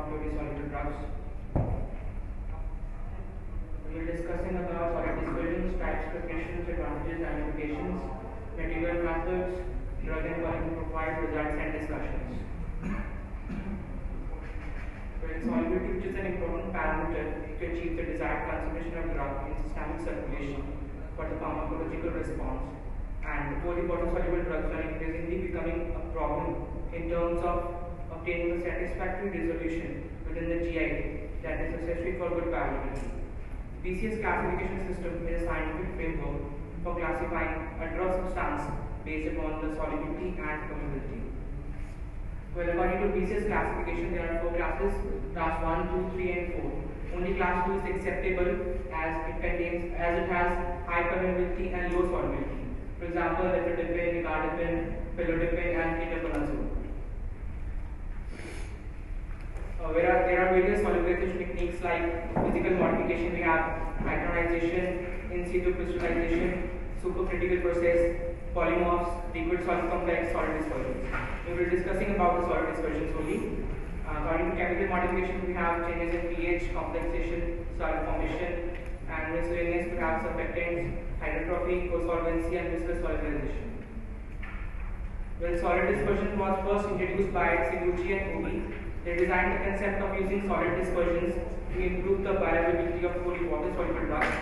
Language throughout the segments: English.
of purely soluble drugs. We will be discussing about solid dispersions, types, preparations, advantages and limitations, material methods, drug and polymer profile, results and discussions. Well, solubility, which is an important parameter to achieve the desired concentration of drug in systemic circulation for the pharmacological response, and poorly water-soluble drugs are increasingly becoming a problem in terms of obtaining a satisfactory resolution within the GI that is necessary for good bioavailability. BCS classification system is a scientific framework for classifying a drug substance based upon the solubility and permeability. Well, according to BCS classification, there are 4 classes: class 1, 2, 3, and 4. Only class 2 is acceptable as it has high permeability and low solubility. For example, lepidopin, nicardipin, felodipin, and ketoconazole. There are various solubilization techniques like physical modification. We have hydrogenization, in situ crystallization, supercritical process, polymorphs, liquid solid complex, solid dispersions. We will be discussing about the solid dispersions only. According to chemical modification, we have changes in pH, complexation, solid formation, and miscellaneous we have surfactants, hydrotrophy, co-solvency, and viscous solubilization. When solid dispersion was first introduced by Seguchi and Obi, they designed the concept of using solid dispersions to improve the bioavailability of poorly water-soluble drugs,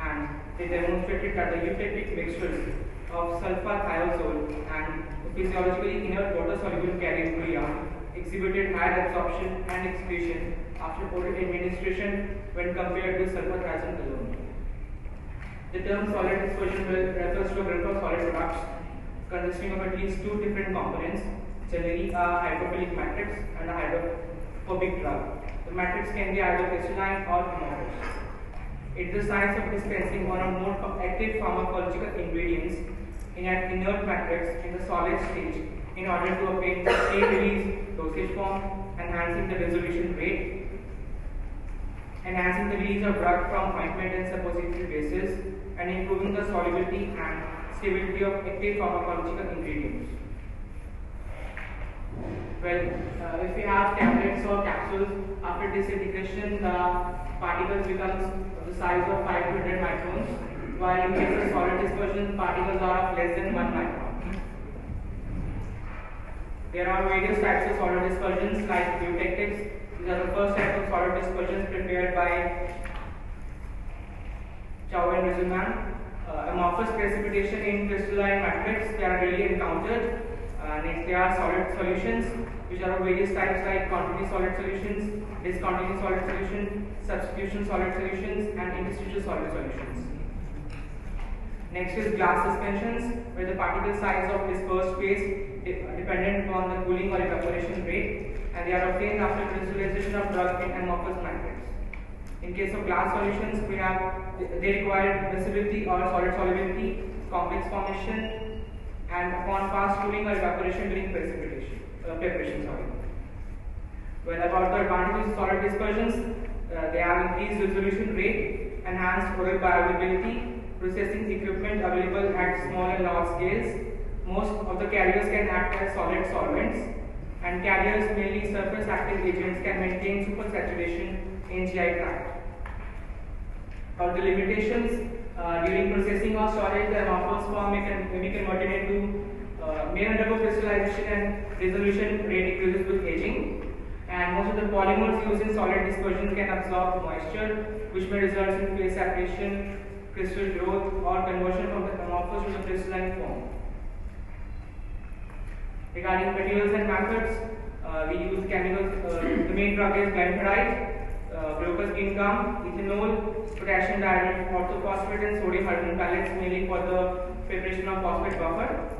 and they demonstrated that the eutectic mixtures of sulfa-thiazole and physiologically inert water-soluble carrier urea exhibited higher absorption and excretion after oral administration when compared with sulfa-thiazole alone. The term solid dispersion refers to a group of solid products consisting of at least 2 different components, generally a hydrophilic matrix and a hydrophobic drug. The matrix can be either crystalline or amorphous. It is the science of dispensing one or more active pharmacological ingredients in an inert matrix in the solid stage in order to obtain the pre-release dosage form, enhancing the resolution rate, enhancing the release of drug from ointment and suppository bases, and improving the solubility and stability of active pharmacological ingredients. Well, if we have tablets or capsules, after disintegration, the particles become the size of 500 microns, while in case of solid dispersion, particles are of less than 1 micron. There are various types of solid dispersions like eutectics. These are the first type of solid dispersions prepared by Chow and Rizulman. Amorphous precipitation in crystalline matrix, they are rarely encountered. Next, there are solid solutions, which are of various types like continuous solid solutions, discontinuous solid solutions, substitution solid solutions, and interstitial solid solutions. Next is glass suspensions, where the particle size of dispersed phase dependent upon the cooling or evaporation rate, and they are obtained after crystallization of drug in amorphous matrix. In case of glass solutions, they require miscibility or solid solubility, complex formation, and upon fast cooling or evaporation during preparation. Well, about the advantages of solid dispersions, they have increased resolution rate, enhanced oral bioavailability, processing equipment available at small and large scales. Most of the carriers can act as solid solvents, and carriers, mainly surface active agents, can maintain supersaturation in GI tract. For the limitations, during processing or storage, the amorphous form may be converted into may undergo crystallization and resolution rate decreases with aging, and most of the polymers used in solid dispersions can absorb moisture, which may result in phase separation, crystal growth, or conversion from the amorphous to the crystalline form. Regarding materials and methods, we use chemicals. The main drug is glypyride, glucose green gum, ethanol, potassium dihydrogen orthophosphate, and sodium hydrogen pellets, mainly for the preparation of phosphate buffer.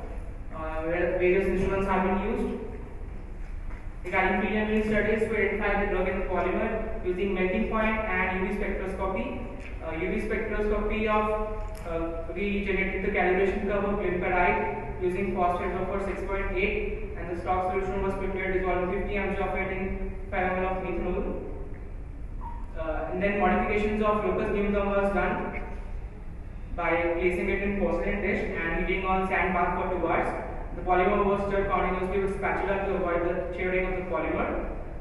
Where various instruments have been used. Regarding preliminary studies, we identify the drug in the polymer using melting point and UV spectroscopy. UV spectroscopy we generated the calibration curve of glypyride using phosphate buffer 6.8, and the stock solution was prepared dissolving 50 mg of it in 5 ml of methanol. And then modifications of locus gum was done by placing it in porcelain dish and heating on sand bath for 2 hours. The polymer was stirred continuously with spatula to avoid the tearing of the polymer.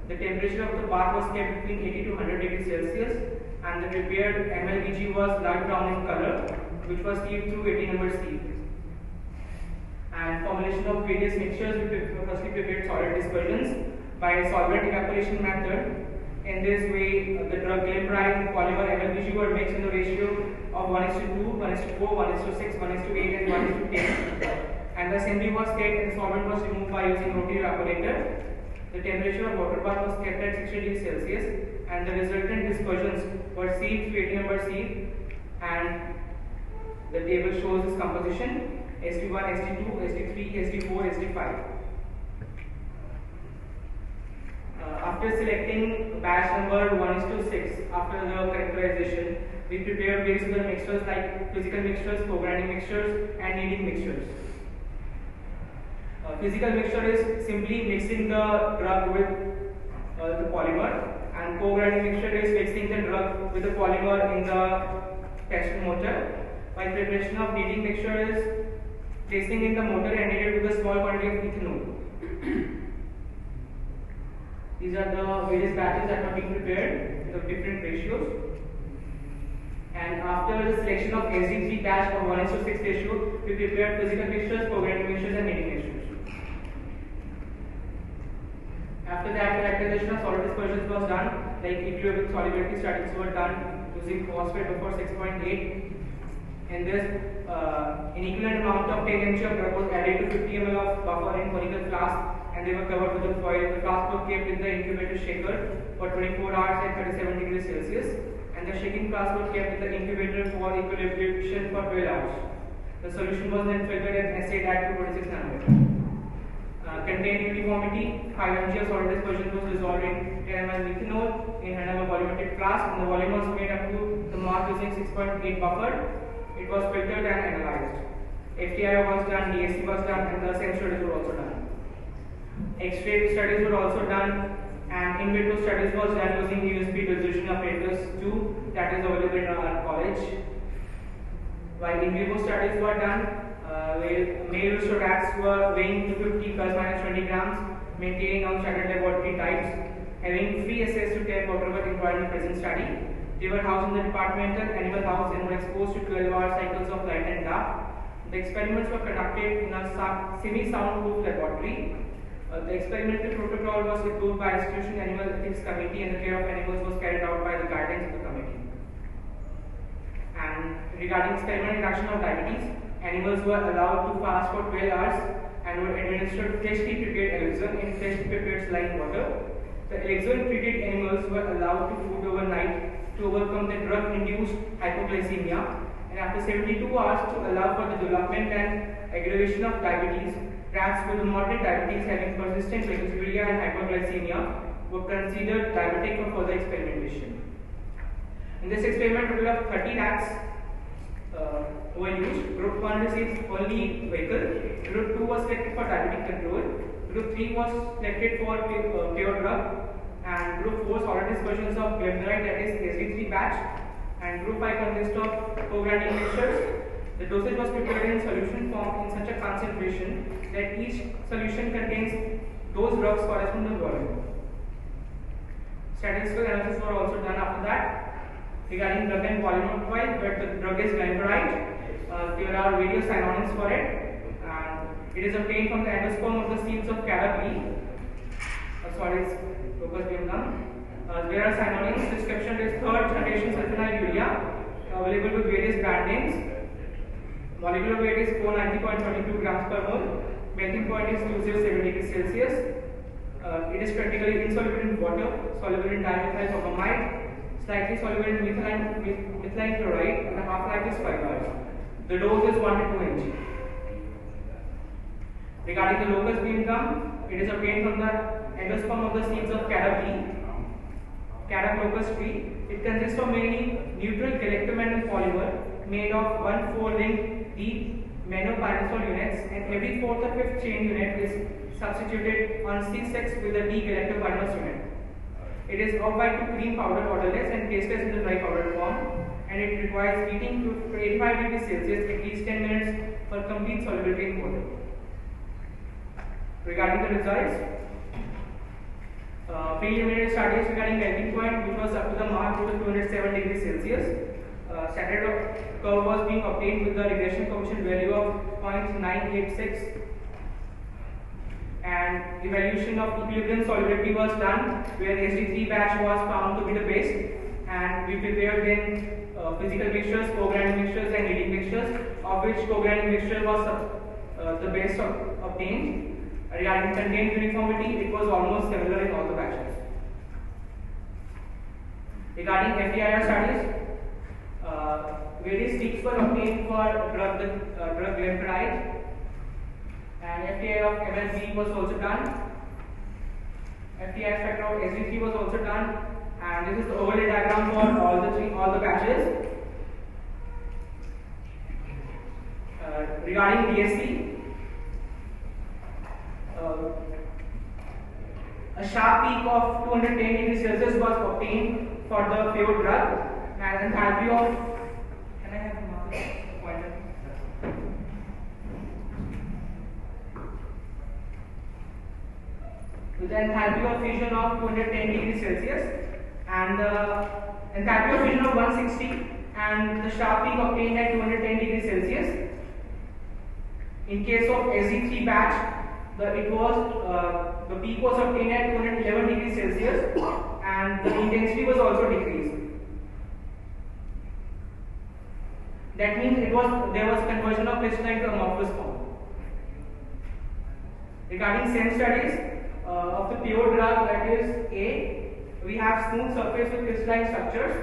The temperature of the bath was kept between 80 to 100 degrees Celsius, and the prepared MLBG was light brown in color, which was steeped through 80 number sieve. And formulation of various mixtures, we firstly prepared solid dispersions by solvent evaporation method. In this way, the drug glimepiride, polymer MLBG were mixed in the ratio of 1:2, 1:4, 1:6, 1:8, and 1:10. And the assembly was kept and the solvent was removed by using rotary evaporator. The temperature of water bath was kept at 60 degrees Celsius, and the resultant dispersions were sieved through 80 number sieve. And the table shows its composition: Sd1, Sd2, Sd3, Sd4, Sd5. After selecting batch number 1:6 after the characterization, we prepared various other mixtures like physical mixtures, co-grinding mixtures, and kneading mixtures. Physical mixture is simply mixing the drug with the polymer, and co-grinding mixture is mixing the drug with the polymer in the test motor. While preparation of kneading mixture is placing in the motor and kneaded with a small quantity of ethanol. These are the various batches that are being prepared with different ratios. And after the selection of Sd3 batch of 1:6 ratio, we prepared physical mixtures, co-grinding mixtures, and kneading mixtures. After that, characterization of solid dispersions was done, like equilibrium solubility studies were done using phosphate before 6.8. In this, an equivalent amount of 10 mg of drug was added to 50 ml of buffer in conical flask, and they were covered with the foil. The flask was kept in the incubator shaker for 24 hours at 37 degrees Celsius, and the shaking flask was kept in the incubator for equilibration for 12 hours. The solution was then filtered and assayed at 226 nanometer. Contained uniformity: 5 mg of solid dispersion was dissolved in 10 ml methanol in 100 ml volumetric flask, and the volume was made up to the mark using 6.8 buffer. It was filtered and analyzed. FTIO was done, DSC was done, and the same studies were also done. X-ray studies were also done, and in vitro studies was done using the USB dissolution apparatus 2 that is available in our college. While in vivo studies were done, where male rats were weighing 250 plus minus 20 grams, maintaining on standard laboratory types, having free access to test whatever required in the present study. They were housed in the departmental animal house and were exposed to 12-hour cycles of light and dark. The experiments were conducted in a semi-soundproof laboratory. The experimental protocol was approved by Institution Animal Ethics Committee, and the care of animals was carried out by the guidance of the committee. And regarding experimental induction of diabetes, animals were allowed to fast for 12 hours and were administered freshly prepared elixir in freshly prepared saline water. The elixir-treated animals were allowed to food overnight to overcome the drug-induced hypoglycemia, and after 72 hours to allow for the development and aggravation of diabetes, rats with moderate diabetes having persistent glycosuria and hyperglycemia were considered diabetic for further experimentation. In this experiment, a total of 30 rats were used. Group 1 received only vehicle, Group 2 was selected for diabetic control, Group 3 was selected for pure drug, and Group 4 solid dispersions of glimepiride, that is Sd3 batch, and Group 5 consists of co-grinding mixtures. The dosage was prepared in solution form in such a concentration that each solution contains those drugs corresponding to volume. Statistical analysis were also done after that. Regarding drug and polymer profile, where the drug is glimepiride, there are various synonyms for it. It is obtained from the endosperm of the seeds of Carabee. Focus being done. There are synonyms. Description is third generation sulfonyl urea, available with various brand names. Molecular weight is 490.22 grams per mole. Melting point is 207 degrees Celsius. It is practically insoluble in water, soluble in dimethyl formamide, slightly soluble in methylene chloride, and the half-life is 5 hours. The dose is 1 to 2 mg. Regarding the locus being gum, it is obtained from the endosperm of the seeds of Carabee, Carab locus tree. It consists of mainly neutral galactomannan polymer made of 1,4 linked deep monopyrazole units, and every 4th or 5th chain unit is substituted on C6 with a D-galactopyranose unit. It is of white to cream powder, odorless, and tasteless in the dry powder form, and it requires heating to 85 degrees Celsius at least 10 minutes for complete solubility in water. Regarding the results, Preliminary studies regarding melting point, which was up to the mark of 207 degrees Celsius. Standard curve was being obtained with the regression coefficient value of 0.986, and evaluation of equilibrium solubility was done, where Sg3 batch was found to be the best, and we prepared then physical mixtures, co-grinding mixtures, and leading mixtures, of which co-grinding mixture was the best obtained. Regarding content uniformity, it was almost similar in all the batches. Regarding FTIR studies, various peaks were obtained for drug glimepiride, and FTIR of MSB was also done. FTIR spectra of Sg3 was also done, and this is the overlay diagram for all the batches. Regarding DSC, a sharp peak of 210 degrees Celsius was obtained for the pure drug, and enthalpy of, can I have a pointer? With the enthalpy of fission of 210 degrees Celsius, and the enthalpy of fission of 160, and the sharp peak obtained at 210 degrees Celsius. In case of Sg3 batch, the peak was obtained at 211 degrees Celsius, and the intensity was also decreased. That means there was conversion of crystalline to amorphous form. Regarding SEM studies of the pure drug, that is A, we have smooth surface with crystalline structures.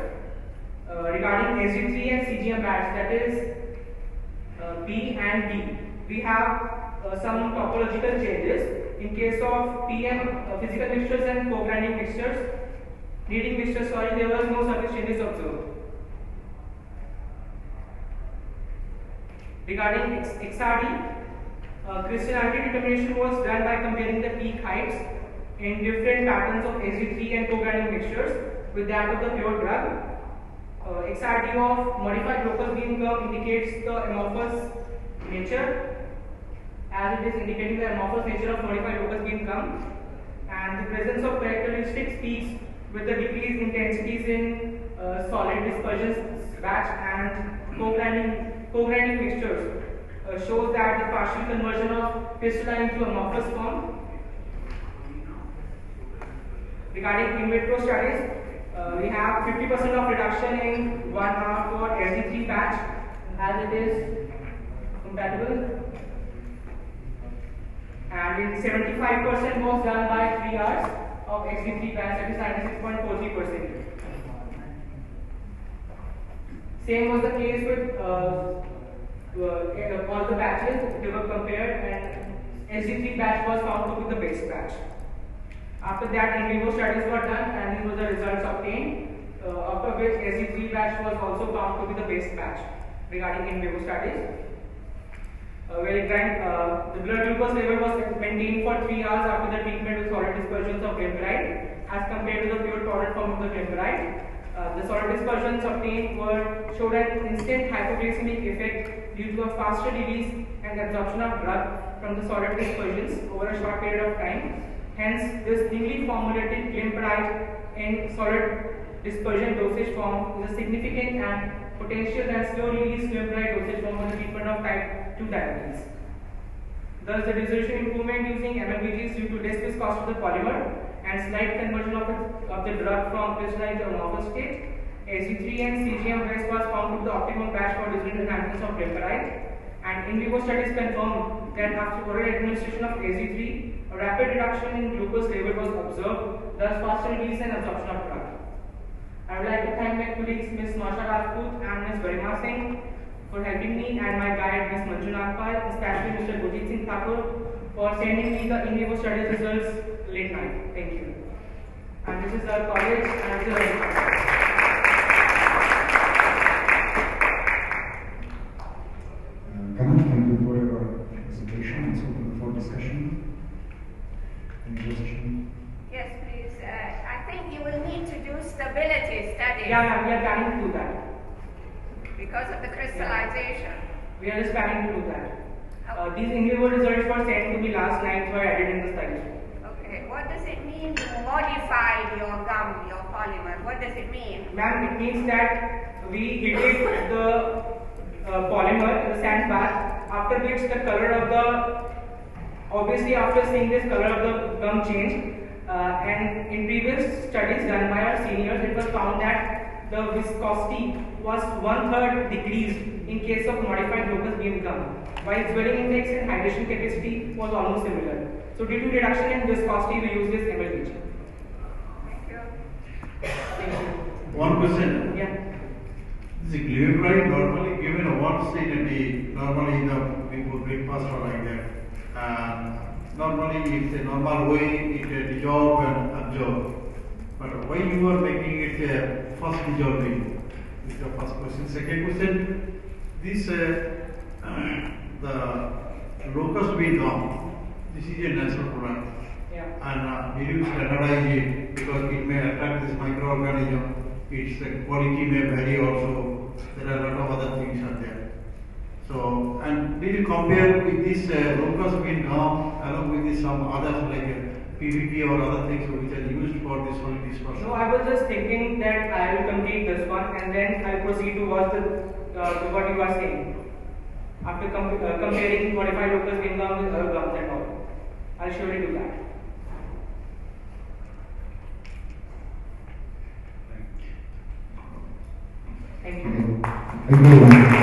Regarding Sg3 and CGM batch, that is B and D, we have some topological changes. In case of PM, physical mixtures and co-grinding mixtures, leading mixtures, there was no surface changes observed. Regarding XRD, crystallinity determination was done by comparing the peak heights in different patterns of Sg3 and co-grinding mixtures with that of the pure drug. XRD of modified locus beam curve indicates the amorphous nature, as it is indicating the amorphous nature of modified locus beam curve, and the presence of characteristic peaks with the decreased intensities in solid dispersions batch and co-grinding mixtures shows that the partial conversion of crystalline to amorphous form. Regarding in vitro studies, we have 50% of reduction in 1 hour for Sg3 batch, as it is compatible, and 75% was done by 3 hours of Sg3 batch, that is 96.43%. Same was the case with all the batches. They were compared, and Sg3 batch was found to be the best batch. After that, in vivo studies were done, and these were the results obtained, after which Sg3 batch was also found to be the best batch regarding in vivo studies. The blood glucose level was maintained for 3 hours after the treatment with solid dispersions of glimepiride, as compared to the pure powdered form of the glimepiride. The solid dispersions obtained showed an instant hypoglycemic effect due to a faster release and absorption of drug from the solid dispersions over a short period of time. Hence, this newly formulated glimepiride in solid dispersion dosage form is a significant and potential and slow release glimepiride dosage form for the treatment of type 2 diabetes. Thus, the resolution improvement using MLBG is due to less viscosity of the polymer and slight conversion of the drug from crystalline to amorphous state. Sg3 and CGM base was found to be the optimum batch for different enhancements of glimepiride, and in vivo studies confirmed that after oral administration of Sg3, a rapid reduction in glucose level was observed, thus faster release and absorption of drug. I would like to thank my colleagues Ms. Masha Rajput and Ms. Garima Singh for helping me, and my guide Ms. Manju Nagpal, especially Mr. Gurjeet Singh Thakur, for sending me the in vivo studies results late night. Thank you. And this is our college and Thank you for your presentation. It's open for discussion. Any question? Yes, please. I think you will need to do stability study. Yeah, we are planning to do that. Because of the crystallization. We are just planning to do that. These in vivo results were sent to me last night, so I added in the study. Okay. What does it mean you modified your gum, your polymer? What does it mean? Ma'am, it means that we heated the polymer, the sand bath, after which the color of the, obviously after seeing this, color of the gum changed. And in previous studies done by our seniors, it was found that the viscosity was 1/3 decreased in case of modified locus beam gum, while swelling index and hydration capacity was almost similar. So due to reduction in viscosity, we use this MLH. Thank you. Thank you. One question. Yeah. This glyceride normally given once in a day, normally the people breakfast or like that. Normally it's a normal way, it dissolve and absorb. But why you are making it first dissolving? This is the first question. Second question, this the locust bean gum, this is a natural product. Yeah. And we will standardize it because it may attract this microorganism. Its quality may vary also. There are a lot of other things are there. So, and did you compare with this locust bean gum along with this some others like PVP or other things which are used for this solid dispersion? No, I was just thinking that I will complete this one and then I'll proceed to what you are saying. After comparing modified locus bean gum with other gums and all, I'll surely do that. Thank you. Agree.